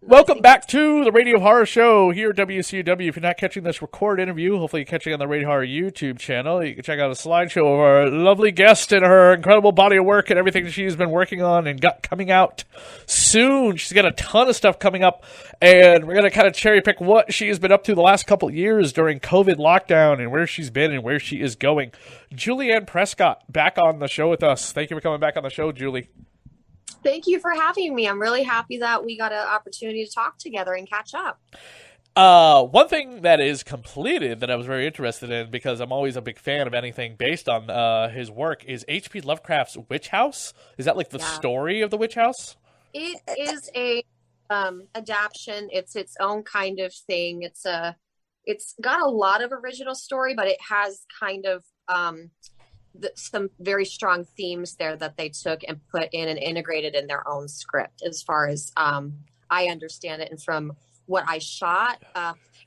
Welcome back to the Radio Horror Show here at WCW. If you're not catching this recorded interview, hopefully you're catching it on the Radio Horror YouTube channel. You can check out a slideshow of our lovely guest and her incredible body of work and everything she's been working on and got coming out soon. She's got a ton of stuff coming up, and we're going to kind of cherry pick what she has been up to the last couple of years during COVID lockdown and where she's been and where she is going. Julianne Prescott back on the show with us. Thank you for coming back on the show, Julie. Thank you for having me. I'm really happy that we got an opportunity to talk together and catch up. One thing that is completed that I was very interested in, because I'm always a big fan of anything based on his work, is H.P. Lovecraft's Witch House. Is that like the story of the Witch House? It is a adaptation. It's its own kind of thing. It's got a lot of original story, but it has kind of some very strong themes there that they took and put in and integrated in their own script, as far as I understand it. And from what I shot,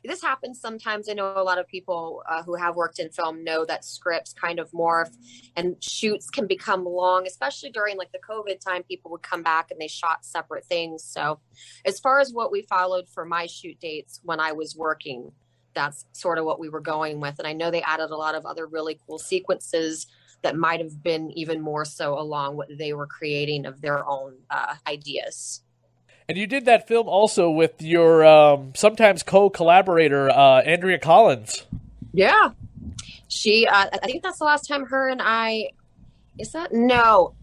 this happens sometimes. I know a lot of people who have worked in film know that scripts kind of morph and shoots can become long, especially during like the COVID time. People would come back and they shot separate things. So as far as what we followed for my shoot dates when I was working, that's sort of what we were going with. And I know they added a lot of other really cool sequences that might have been even more so along what they were creating of their own ideas. And you did that film also with your sometimes co-collaborator, Andrea Collins. Yeah. She, I think that's the last time her and I, is that? No.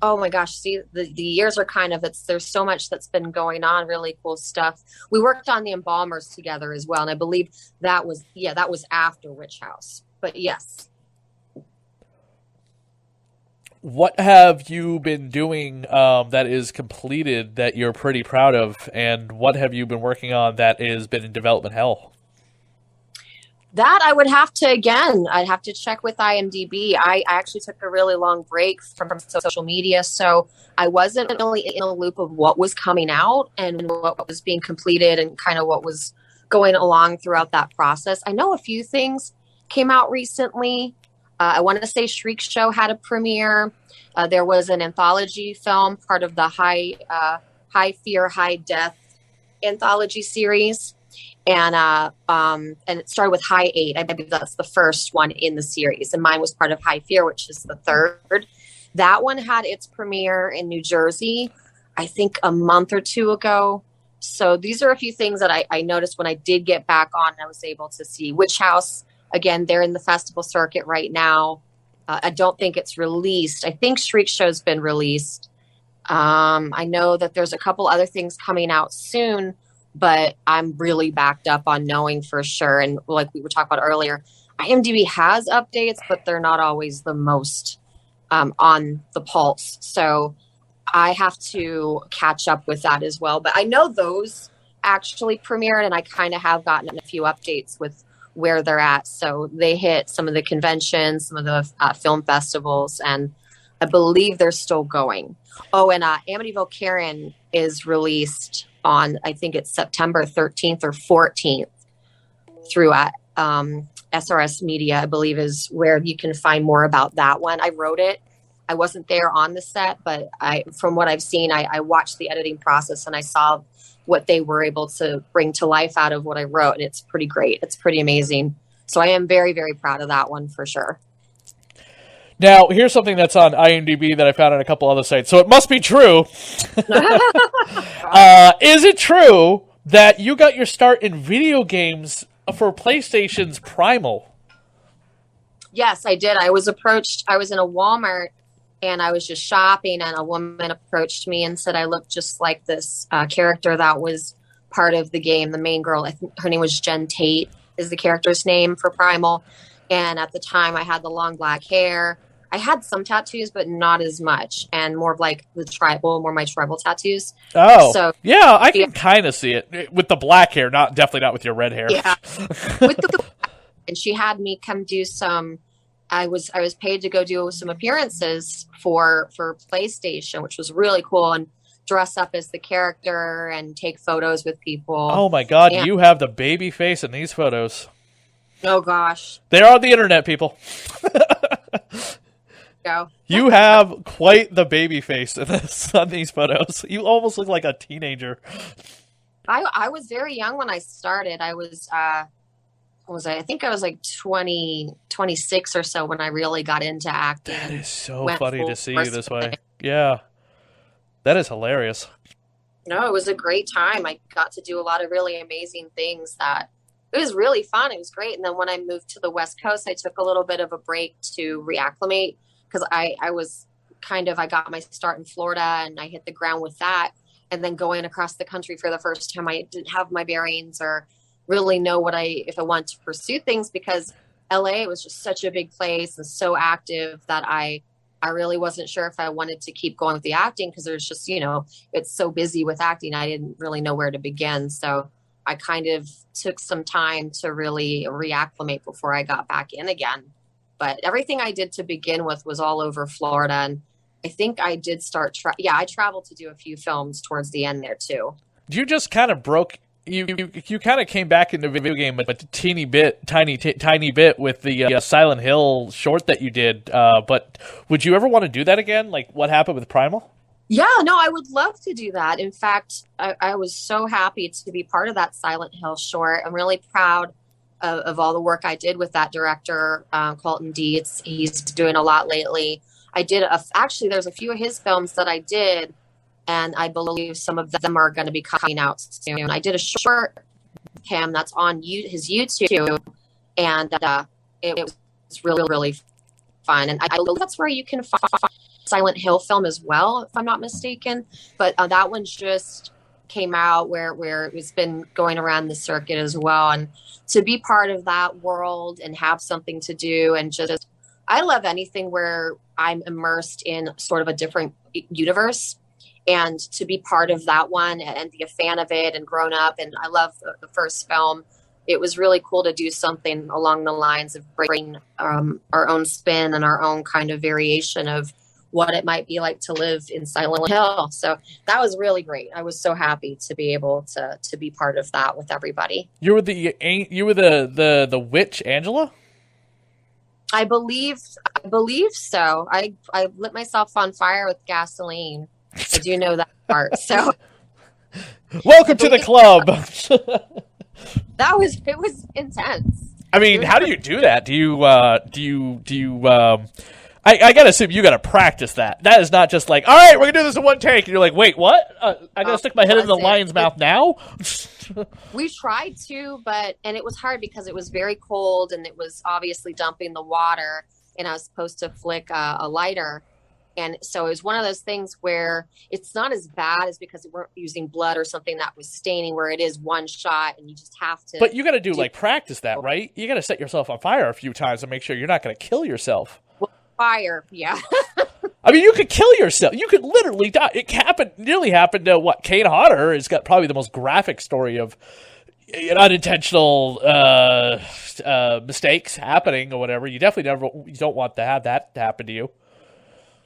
Oh my gosh. See, the years are kind of, there's so much that's been going on, really cool stuff. We worked on the Embalmers together as well. And I believe that was after Witch House, but yes. What have you been doing that is completed that you're pretty proud of, and what have you been working on that has been in development hell? That I would have to, I'd have to check with IMDb. I actually took a really long break from social media, so I wasn't really in a loop of what was coming out and what was being completed and kind of what was going along throughout that process. I know a few things came out recently. I want to say Shriek Show had a premiere. There was an anthology film, part of the High Fear, High Death anthology series. And it started with High 8. I believe that's the first one in the series. And mine was part of High Fear, which is the third. That one had its premiere in New Jersey, I think a month or two ago. So these are a few things that I noticed when I did get back on. I was able to see Witch House. Again, they're in the festival circuit right now. I don't think it's released. I think Shriek Show's been released. I know that there's a couple other things coming out soon, but I'm really backed up on knowing for sure. And like we were talking about earlier, IMDb has updates, but they're not always the most on the pulse. So I have to catch up with that as well. But I know those actually premiered, and I kind of have gotten a few updates with where they're at. So they hit some of the conventions, some of the film festivals, and I believe they're still going. Oh, and Amityville Karen is released on, I think it's September 13th or 14th through SRS Media, I believe is where you can find more about that one. I wrote it. I wasn't there on the set, but from what I've seen, I watched the editing process and I saw what they were able to bring to life out of what I wrote. And it's pretty great. It's pretty amazing. So I am very, very proud of that one for sure. Now, here's something that's on IMDb that I found on a couple other sites. So it must be true. Is it true that you got your start in video games for PlayStation's Primal? Yes, I did. I was approached. I was in a Walmart and I was just shopping, and a woman approached me and said I looked just like this character that was part of the game. The main girl, I think her name was Jen Tate, is the character's name for Primal. And at the time, I had the long black hair. I had some tattoos, but not as much, and more of like the tribal, more my tribal tattoos. Oh, so yeah, I can kind of see it with the black hair. Definitely not with your red hair. Yeah, with the and she had me come do some. I was paid to go do some appearances for PlayStation, which was really cool, and dress up as the character and take photos with people. Oh my God, you have the baby face in these photos. Oh gosh, they're on the internet, people. Go. You have quite the baby face in this on these photos. You almost look like a teenager. I was very young when I started. I was what was I? I think I was like 26 or so when I really got into acting That and is so went funny full to see you force this with way. it. Yeah, that is hilarious. No, it was a great time. I got to do a lot of really amazing things that it was really fun. It was great. And then when I moved to the West Coast, I took a little bit of a break to reacclimate because I was I got my start in Florida and I hit the ground with that. And then going across the country for the first time, I didn't have my bearings or really know if I wanted to pursue things because LA was just such a big place and so active that I really wasn't sure if I wanted to keep going with the acting because there's just, it's so busy with acting. I didn't really know where to begin. So I kind of took some time to really reacclimate before I got back in again. But everything I did to begin with was all over Florida. And I think I did start, I traveled to do a few films towards the end there too. You just kind of broke. You kind of came back into video game a tiny bit with the Silent Hill short that you did. But would you ever want to do that again? Like what happened with Primal? Yeah, no, I would love to do that. In fact, I was so happy to be part of that Silent Hill short. I'm really proud of all the work I did with that director, Colton Dietz. He's doing a lot lately. Actually, there's a few of his films that I did, and I believe some of them are going to be coming out soon. I did a short with him that's on his YouTube, and it was really, really fun. And I believe that's where you can find Silent Hill film as well, if I'm not mistaken. But that one just came out where it's been going around the circuit as well. And to be part of that world and have something to do and just, I love anything where I'm immersed in sort of a different universe. And to be part of that one and be a fan of it and grown up. And I love the first film. It was really cool to do something along the lines of bringing our own spin and our own kind of variation of what it might be like to live in Silent Hill. So that was really great. I was so happy to be able to be part of that with everybody. You were the witch Angela? I believe so. I lit myself on fire with gasoline. I do know that part. So welcome to the club. It was intense. I mean, how do you do that? Do you I gotta assume you gotta practice that. That is not just like, all right, we're gonna do this in one take, and you're like, wait, what? I gotta stick my head in the lion's mouth now? We tried to, and it was hard because it was very cold, and it was obviously dumping the water, and I was supposed to flick a lighter. And so it was one of those things where it's not as bad as because we weren't using blood or something that was staining, where it is one shot and you just have to. But you got to do like practice that, right? You got to set yourself on fire a few times to make sure you're not going to kill yourself. Fire, yeah. I mean, you could kill yourself. You could literally die. It nearly happened to Kane Hodder has got probably the most graphic story of unintentional mistakes happening or whatever. You definitely you don't want to have that happen to you.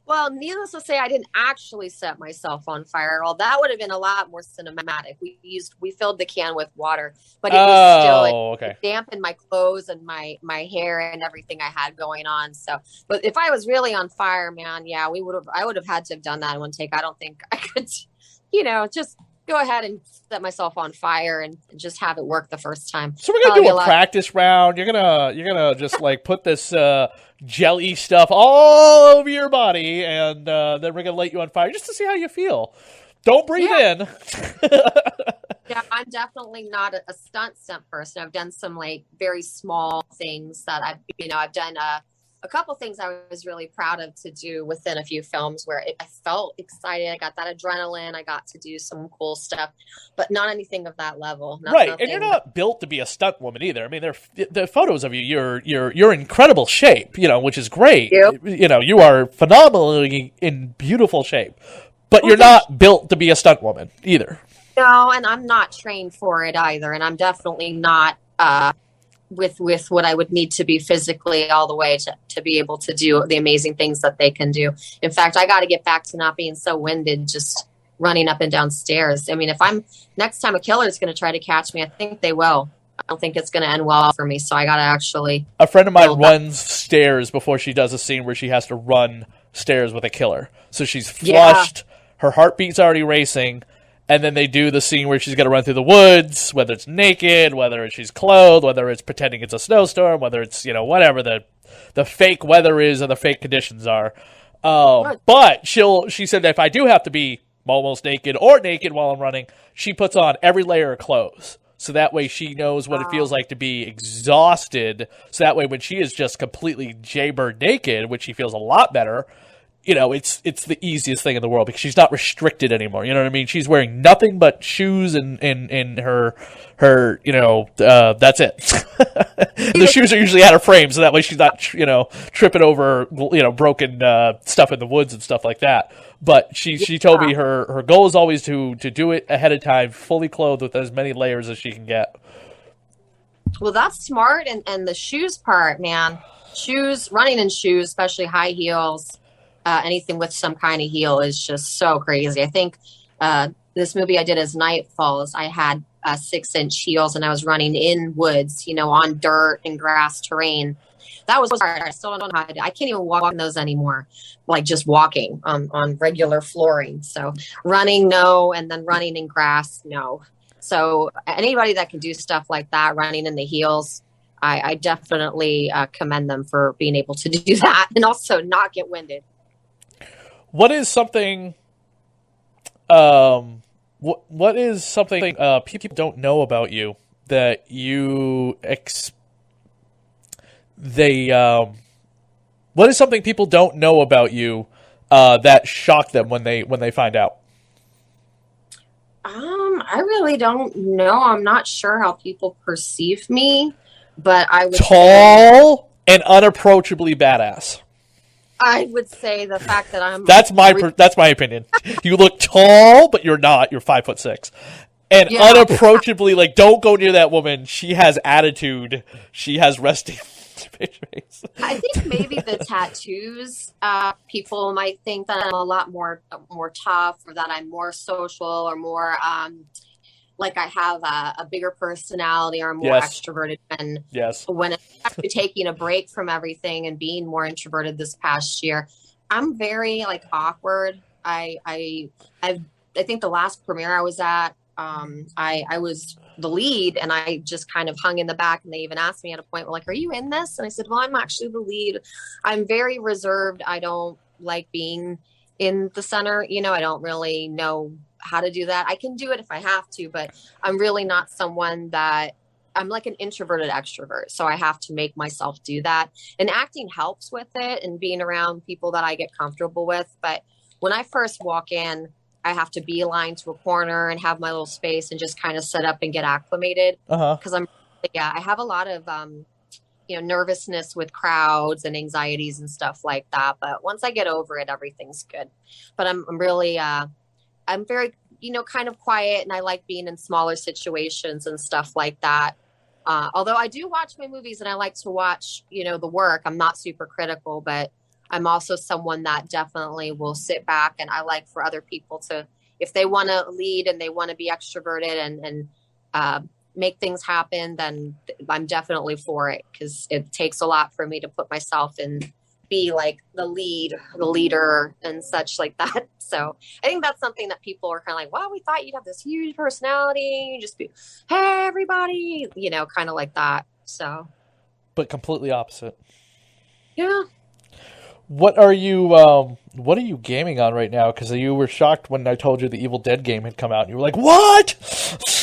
Well, needless to say, I didn't actually set myself on fire. Well, that would have been a lot more cinematic. We filled the can with water, but it was still it dampened my clothes and my hair and everything I had going on. So, but if I was really on fire, man, yeah, I would have had to have done that in one take. I don't think I could, just go ahead and set myself on fire and just have it work the first time. So we're gonna do a practice round. You're gonna just like put this jelly stuff all over your body, and then we're gonna light you on fire just to see how you feel. Don't breathe in. Yeah, I'm definitely not a stunt person. I've done some like very small things that I've done a couple things I was really proud of to do within a few films where I felt excited. I got that adrenaline. I got to do some cool stuff, but not anything of that level. Right, and you're not built to be a stunt woman either. I mean, the photos of you, you're in incredible shape, which is great. Yep. You are phenomenally in beautiful shape, but you're not built to be a stunt woman either. No, and I'm not trained for it either, and I'm definitely not with what I would need to be physically all the way to be able to do the amazing things that they can do. In fact, I got to get back to not being so winded just running up and down stairs. I mean, next time a killer is going to try to catch me, I think they will. I don't think it's going to end well for me, so I got to actually... A friend of mine runs stairs before she does a scene where she has to run stairs with a killer. So she's flushed, her heartbeat's already racing, And then they do the scene where she's got to run through the woods, whether it's naked, whether she's clothed, whether it's pretending it's a snowstorm, whether it's, whatever the fake weather is or the fake conditions are. But she said that if I do have to be almost naked or naked while I'm running, she puts on every layer of clothes. So that way she knows what it feels like to be exhausted. So that way when she is just completely jaybird naked, which she feels a lot better, it's the easiest thing in the world because she's not restricted anymore. You know what I mean? She's wearing nothing but shoes and her that's it. The shoes are usually out of frame, so that way she's not, tripping over, broken stuff in the woods and stuff like that. But she told me her goal is always to do it ahead of time, fully clothed with as many layers as she can get. Well, that's smart. And the shoes part, man, running in shoes, especially high heels, anything with some kind of heel is just so crazy. I think this movie I did as Night Falls, I had 6-inch heels and I was running in woods, on dirt and grass terrain. That was hard. I still don't know how to do. I can't even walk in those anymore, like just walking on regular flooring. So running, no, and then running in grass, no. So anybody that can do stuff like that, running in the heels, I definitely commend them for being able to do that and also not get winded. What is something? What is something people don't know about you that you what is something people don't know about you that shocked them when they find out? I really don't know. I'm not sure how people perceive me, but I would tall and unapproachably badass. I would say the fact that I'm that's my opinion. You look tall, but you're not. You're 5'6", and unapproachably, like, don't go near that woman. She has attitude. She has resting face. I think maybe the tattoos. People might think that I'm a lot more tough, or that I'm more social, or more like I have a bigger personality, or more extroverted. And when I'm taking a break from everything and being more introverted this past year, I'm very awkward. I think the last premiere I was at, I was the lead, and I just kind of hung in the back, and they even asked me at a point, are you in this? And I said, well, I'm actually the lead. I'm very reserved. I don't like being in the center. I don't really know how to do that. I can do it if I have to, but I'm really not someone that I'm like an introverted extrovert. So I have to make myself do that, and acting helps with it and being around people that I get comfortable with. But when I first walk in, I have to beeline to a corner and have my little space and just kind of set up and get acclimated. Because I have a lot of, nervousness with crowds and anxieties and stuff like that. But once I get over it, everything's good. But I'm really, I'm very, kind of quiet, and I like being in smaller situations and stuff like that. Although I do watch my movies and I like to watch, the work. I'm not super critical, but I'm also someone that definitely will sit back, and I like for other people to, if they want to lead and they want to be extroverted and make things happen, then I'm definitely for it, because it takes a lot for me to put myself and be like the leader and such like that. So I think that's something that people are kind of like, wow, we thought you'd have this huge personality, you just be, hey, everybody, kind of like that. So, but completely opposite. Yeah. What are you gaming on right now? Because you were shocked when I told you the Evil Dead game had come out, and you were like, what?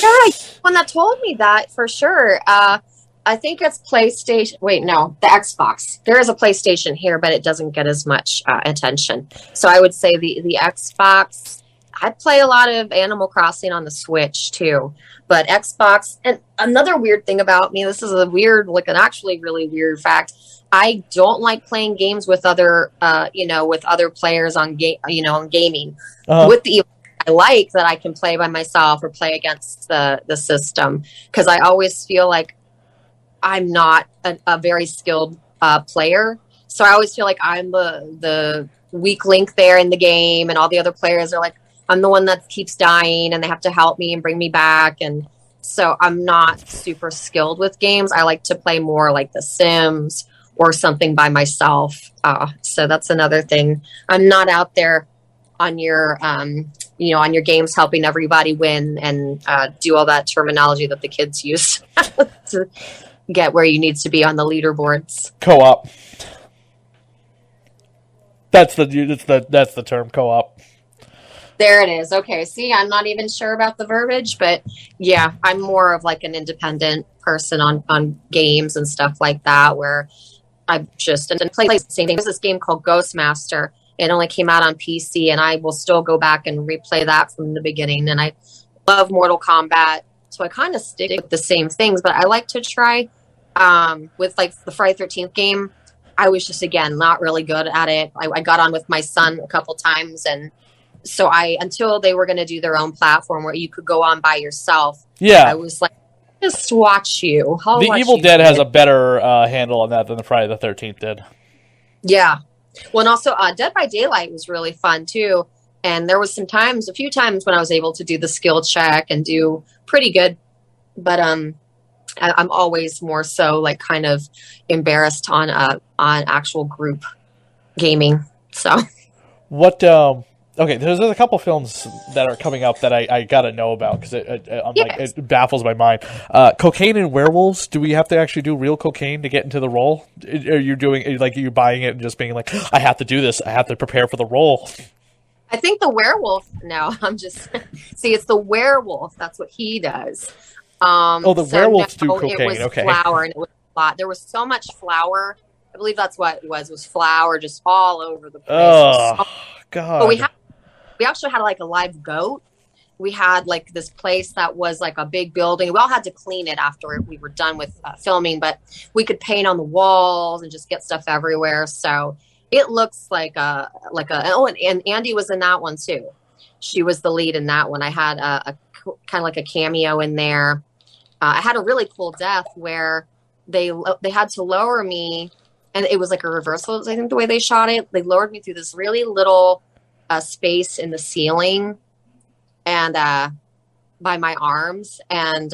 Yeah, when that told me that, for sure. I think it's PlayStation. Wait, no, the Xbox. There is a PlayStation here, but it doesn't get as much attention. So I would say the Xbox. I play a lot of Animal Crossing on the Switch too, but Xbox. And another weird thing about me, this is a weird, an actually really weird fact. I don't like playing games with other, with other players on on gaming. With the, I like that I can play by myself or play against the system, because I always feel like I'm not a very skilled player. So I always feel like I'm the weak link there in the game, and all the other players are like, I'm the one that keeps dying, and they have to help me and bring me back. And so I'm not super skilled with games. I like to play more like The Sims or something by myself. So that's another thing. I'm not out there on your on your games, helping everybody win and do all that terminology that the kids use to get where you need to be on the leaderboards. Co-op. That's the term, co-op. There it is. Okay. See, I'm not even sure about the verbiage, but yeah, I'm more of like an independent person on games and stuff like that, where I just and play the same thing. There's this game called Ghostmaster. It only came out on PC, and I will still go back and replay that from the beginning. And I love Mortal Kombat, so I kind of stick with the same things, but I like to try with like the Friday 13th game. I was just, again, not really good at it. I got on with my son a couple times, and so until they were going to do their own platform where you could go on by yourself. Yeah. I was like, just watch you. The Evil Dead has a better handle on that than the Friday the 13th did. Yeah. Well, and also Dead by Daylight was really fun too. And there was a few times when I was able to do the skill check and do pretty good. But I'm always more so like kind of embarrassed on actual group gaming. So what? Okay, there's a couple films that are coming up that I gotta know about because it baffles my mind. Cocaine and Werewolves. Do we have to actually do real cocaine to get into the role? Are you buying it and just being like, I have to do this. I have to prepare for the role. I think the werewolf. No, I'm just see. It's the werewolf. That's what he does. Werewolves do cocaine. It was flour, and it was a lot. There was so much flour. I believe that's what it was flour just all over the place. Oh, God. But we actually had like a live goat. We had like this place that was like a big building. We all had to clean it after we were done with filming, but we could paint on the walls and just get stuff everywhere. So it looks and Andy was in that one too. She was the lead in that one. I had a kind of like a cameo in there. I had a really cool death where they had to lower me, and it was like a reversal. I think the way they shot it, they lowered me through this really little space in the ceiling and by my arms, and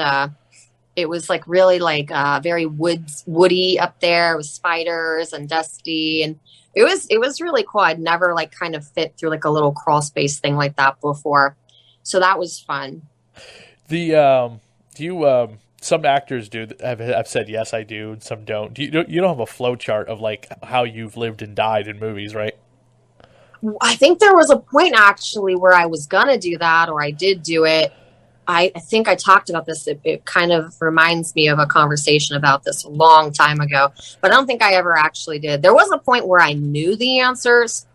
it was like really like very woody up there with spiders and dusty, and it was really cool. I'd never like kind of fit through like a little crawl space thing like that before, so that was fun. Some actors do. I've said yes, I do, and some don't. You don't have a flow chart of like how you've lived and died in movies, right? I think there was a point actually where I was gonna do that, or I did do it. I think I talked about this. It kind of reminds me of a conversation about this a long time ago, but I don't think I ever actually did. There was a point where I knew the answers,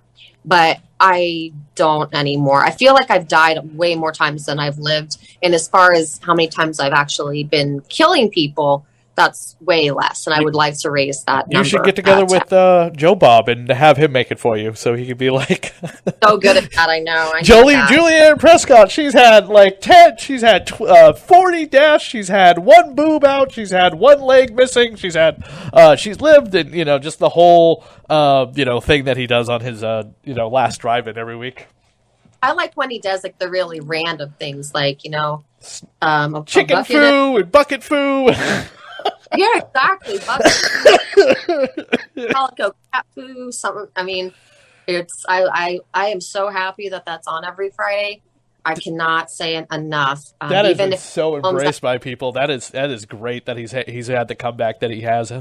but I don't anymore. I feel like I've died way more times than I've lived. And as far as how many times I've actually been killing people, that's way less. And I would like to raise that number. You should get together with Joe Bob and have him make it for you so he could be like... So good at that, I know. Julianne Prescott, she's had like 10, she's had 40 deaths, she's had one boob out, she's had one leg missing, she's lived in, just the whole, thing that he does on his, last drive-in every week. I like when he does like the really random things like, chicken foo and bucket foo. Yeah, exactly. Calico cat foo, something. I mean, I am so happy that that's on every Friday. I cannot say it enough. That is so embraced by people. That is great that he's had the comeback that he has.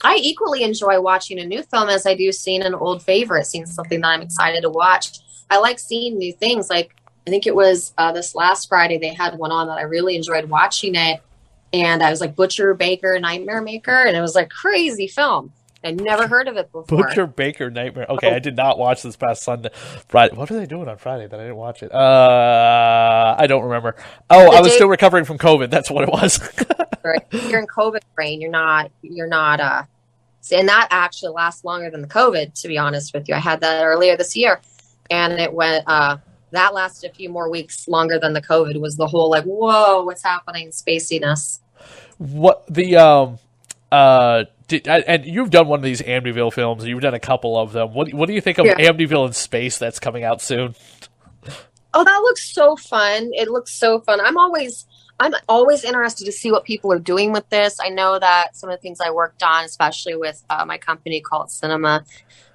I equally enjoy watching a new film as I do seeing an old favorite, seeing something that I'm excited to watch. I like seeing new things. Like I think it was this last Friday they had one on that I really enjoyed watching it. And I was like Butcher, Baker, Nightmare Maker. And it was like crazy film. I'd never heard of it before. Butcher, Baker, Nightmare. Okay, I did not watch this past Sunday. Friday. What were they doing on Friday that I didn't watch it? I don't remember. Oh, I was still recovering from COVID. That's what it was. Right. You're in COVID brain. You're not, and that actually lasts longer than the COVID, to be honest with you. I had that earlier this year. And it went, that lasted a few more weeks longer than the COVID. Was the whole like, whoa, what's happening? Spaciness. What the and you've done one of these Amityville films. You've done a couple of them. What do you think of Amityville in space that's coming out soon? Oh, that looks so fun! It looks so fun. I'm always interested to see what people are doing with this. I know that some of the things I worked on, especially with my company called Cinema,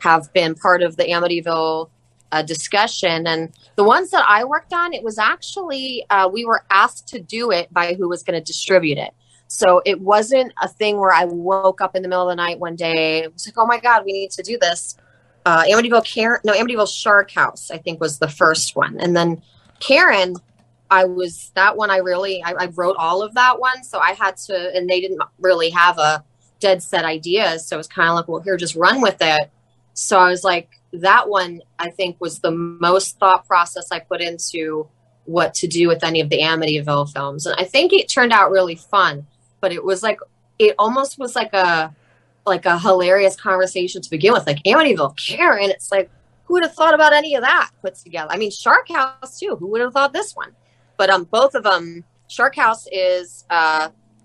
have been part of the Amityville a discussion. And the ones that I worked on, it was actually, we were asked to do it by who was going to distribute it. So it wasn't a thing where I woke up in the middle of the night one day. It was like, oh my God, we need to do this. Amityville Shark House, I think, was the first one. And then Karen, I wrote all of that one. So I had to, and they didn't really have a dead set idea. So it was kind of like, well, here, just run with it. So I was like, that one, I think, was the most thought process I put into what to do with any of the Amityville films. And I think it turned out really fun, but it was like, it almost was like a hilarious conversation to begin with, like Amityville, Karen. It's like, who would have thought about any of that put together? I mean, Shark House too. Who would have thought this one? But both of them, Shark House is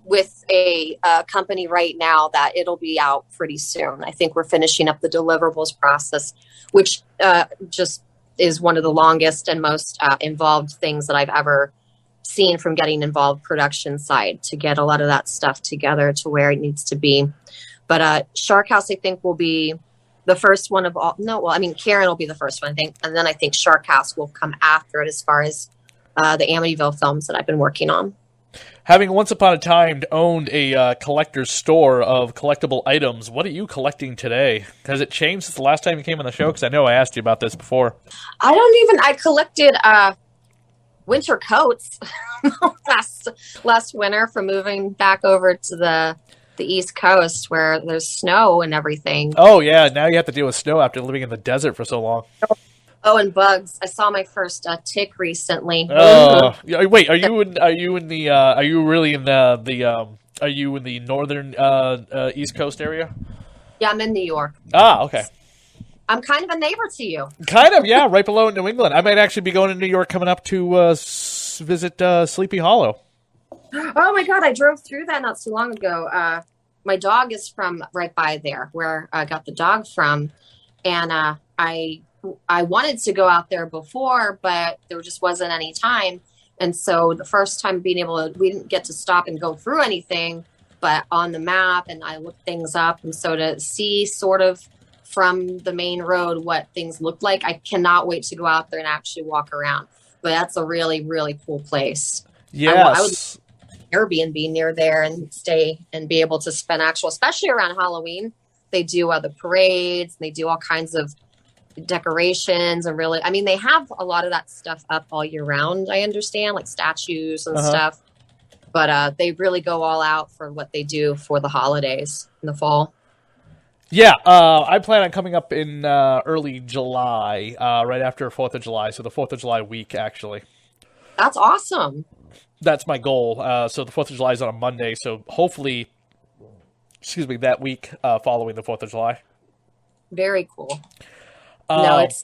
with a company right now that it'll be out pretty soon. I think we're finishing up the deliverables process, which just is one of the longest and most involved things that I've ever seen from getting involved production side to get a lot of that stuff together to where it needs to be. But Shark House, I think, will be the first one of all. No, well, I mean, Karen will be the first one, I think. And then I think Shark House will come after it as far as the Amityville films that I've been working on. Having once upon a time owned a collector's store of collectible items, what are you collecting today? Has it changed since the last time you came on the show? Because I know I asked you about this before. I collected winter coats last winter from moving back over to the East Coast where there's snow and everything. Oh, yeah. Now you have to deal with snow after living in the desert for so long. Oh, and bugs. I saw my first tick recently. Oh, wait, are you really in the northern East Coast area? Yeah, I'm in New York. Ah, okay. I'm kind of a neighbor to you. Kind of, yeah, right below in New England. I might actually be going to New York coming up to visit Sleepy Hollow. Oh my God, I drove through that not too long ago. My dog is from right by there where I got the dog from. And I wanted to go out there before, but there just wasn't any time. And so the first time we didn't get to stop and go through anything, but on the map, and I looked things up. And so to see sort of from the main road what things look like, I cannot wait to go out there and actually walk around. But that's a really, really cool place. Yes. I would Airbnb near there and stay and be able to spend especially around Halloween. They do the parades, they do all kinds of decorations, and really, I mean, they have a lot of that stuff up all year round, I understand, like statues and stuff, but they really go all out for what they do for the holidays in the fall. Yeah, I plan on coming up in early July, right after 4th of July, so the 4th of July week, actually. That's awesome. That's my goal. So the 4th of July is on a Monday, so hopefully, that week following the 4th of July. Very cool. But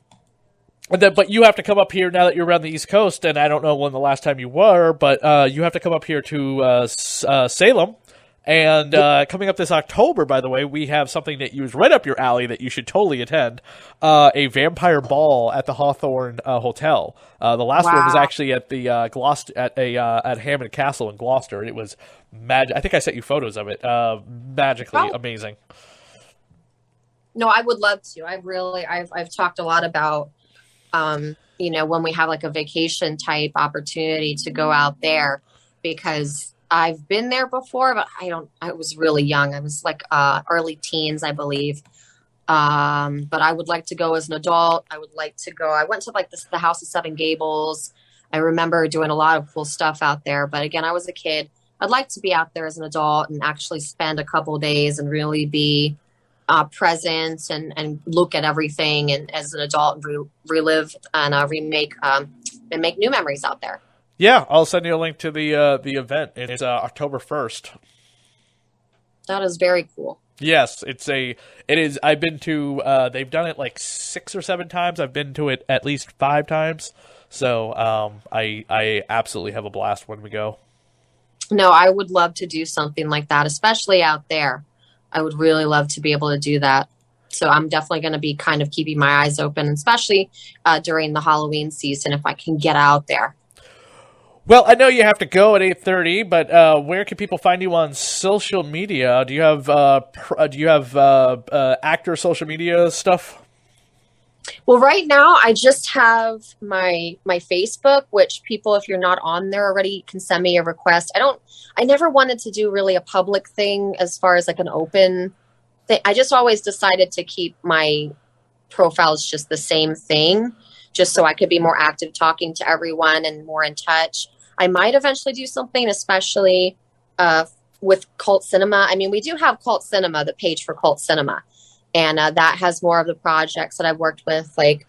you have to come up here now that you're around the East Coast, and I don't know when the last time you were, but you have to come up here to Salem. And coming up this October, by the way, we have something that is right up your alley that you should totally attend, a vampire ball at the Hawthorne Hotel. The last one was actually at the Gloucester, at Hammond Castle in Gloucester, and it was magic. I think I sent you photos of it. Magically amazing. No, I would love to. I've talked a lot about, when we have like a vacation type opportunity to go out there, because I've been there before, but I was really young. I was like early teens, I believe. But I would like to go as an adult. I went to like the House of Seven Gables. I remember doing a lot of cool stuff out there. But again, I was a kid. I'd like to be out there as an adult and actually spend a couple of days and really be present and look at everything, and as an adult relive and remake and make new memories out there. Yeah, I'll send you a link to the event. It's October 1st. That is very cool. Yes, it is. I've been to. They've done it like 6 or 7 times. I've been to it at least 5 times. So I absolutely have a blast when we go. No, I would love to do something like that, especially out there. I would really love to be able to do that. So I'm definitely going to be kind of keeping my eyes open, especially during the Halloween season, if I can get out there. Well, I know you have to go at 8:30, but where can people find you on social media? Do you have actor social media stuff? Well, right now I just have my Facebook, which people, if you're not on there already, can send me a request. I never wanted to do really a public thing as far as like an open thing. I just always decided to keep my profiles just the same thing, just so I could be more active talking to everyone and more in touch. I might eventually do something, especially with Cult Cinema. I mean, we do have Cult Cinema, the page for Cult Cinema. And that has more of the projects that I've worked with, like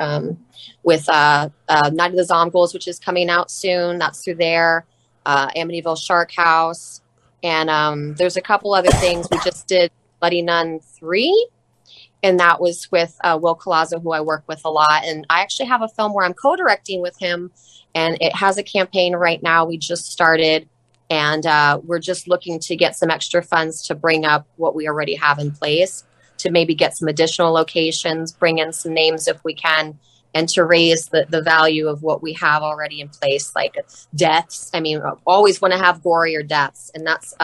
with Night of the Zomgols, which is coming out soon. That's through there. Amityville Shark House. And there's a couple other things. We just did Bloody Nun 3. And that was with Will Colazzo, who I work with a lot. And I actually have a film where I'm co-directing with him. And it has a campaign right now. We just started. And we're just looking to get some extra funds to bring up what we already have in place, to maybe get some additional locations, bring in some names if we can, and to raise the value of what we have already in place, like deaths. I mean, I always want to have gorier deaths. And that's,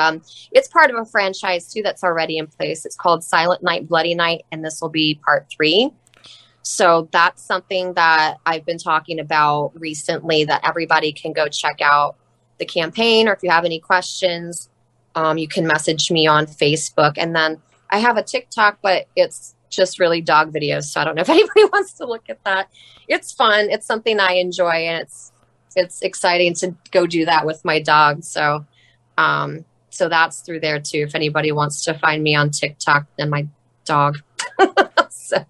it's part of a franchise too that's already in place. It's called Silent Night, Bloody Night, and this will be part 3. So that's something that I've been talking about recently that everybody can go check out the campaign, or if you have any questions, you can message me on Facebook. And then I have a TikTok, but it's just really dog videos. So I don't know if anybody wants to look at that. It's fun. It's something I enjoy, and it's exciting to go do that with my dog. So, so that's through there too. If anybody wants to find me on TikTok and my dog. So.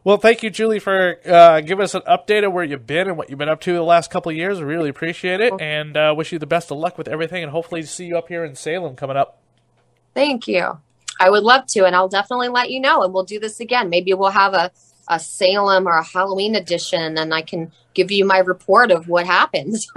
Well, thank you, Julie, for giving us an update of where you've been and what you've been up to the last couple of years. I really appreciate it, and wish you the best of luck with everything, and hopefully see you up here in Salem coming up. Thank you. I would love to, and I'll definitely let you know, and we'll do this again. Maybe we'll have a Salem or a Halloween edition, and I can give you my report of what happens.